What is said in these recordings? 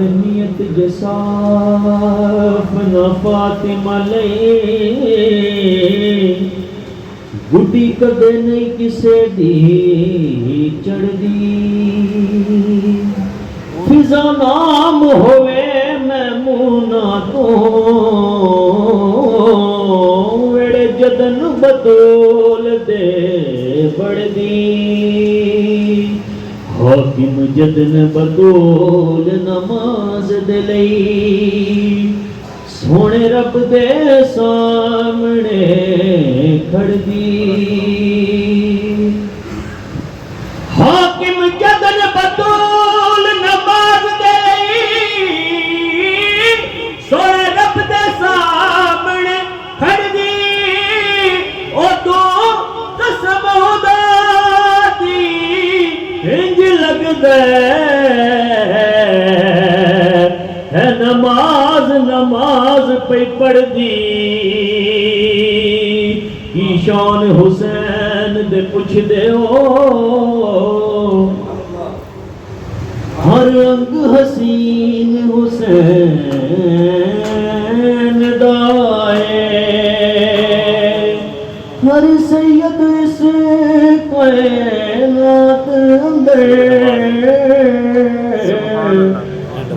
نیت جساف نہ فاطمہ لئی گڈی کدے نہیں کسے دی چڑھ دی فضا نام ہوئے میمونہ تو ویڑے جدن بطول دے بڑھ دی حاکم جدن بطول نماز دے لئی سونے رب دے سامنے کھڑ دی حاکم جدن بطول نماز دے لئی سونے رب دے سامنے کھڑ دی او تو قسم خدا دی انج لگ دے ہے نماز نماز پہ پڑھ دی ایشان حسین دے پوچھ دے ہو ہر رنگ حسین حسین دائے ہر سید اس کائنات اندر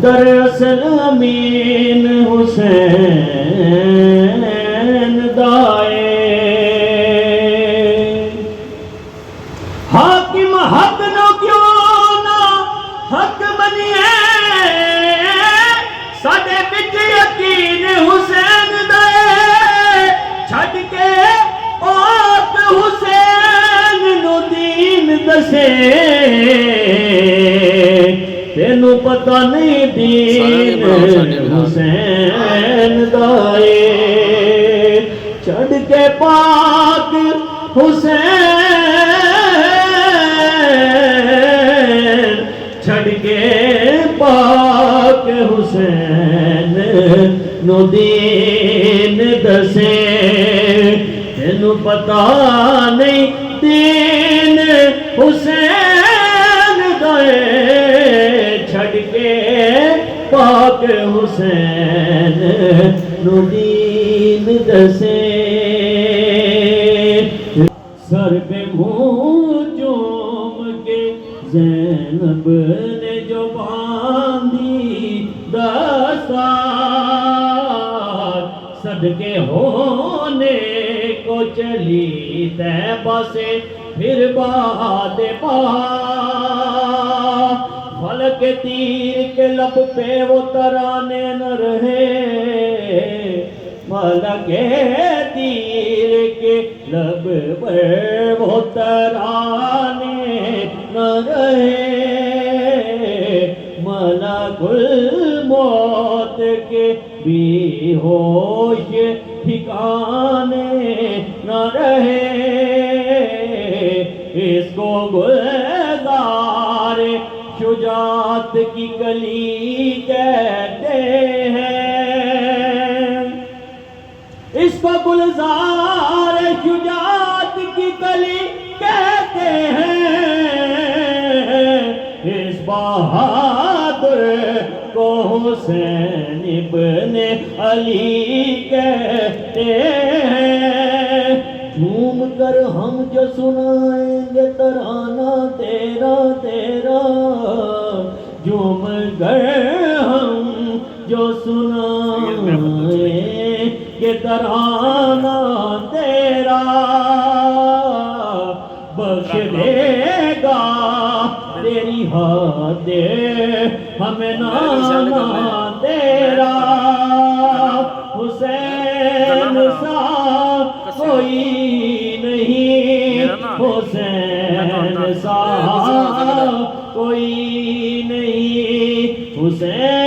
در اصل امین حسین دائے حاکم حق نو کیوں نہ حق بنیے ساڈے وچ یقین حسین دائے چھڈ کے اوت حسین نو دین دسے تینوں پتہ نہیں دین حسین دائے چھڑ کے پاک حسین چھڑ کے پاک حسین نو دین دسے تینوں پتہ نہیں دین حسین دائے چھڑ کے پاک حسین نو دین دسے سر پہ منہ چوم کے زینب نے جو باندھی دستار صدقے ہونے کو چلی طیبہ سے پھر باد پا فلک تیر کے لب پہ وہ ترانے نہ رہے فلک تیر کے لب پہ وہ ترانے نہ رہے ملک الموت کے بھی ہوش ٹھکانے نہ رہے اس کو گلزار شجاعت کی کلی کہتے ہیں اس کو گلزار شجاعت کی کلی کہتے ہیں اس بہادر کو حسین ابن علی کہتے ہیں جھوم کر ہم جو سنائیں گے ترانہ تیرا تیرا جھوم کر ہم جو سنائیں گے ترانہ تیرا بخش دے گا تیری حد ہمیں نانا تیرا حسین سا کوئی نہیں حسین سا کوئی نہیں حسین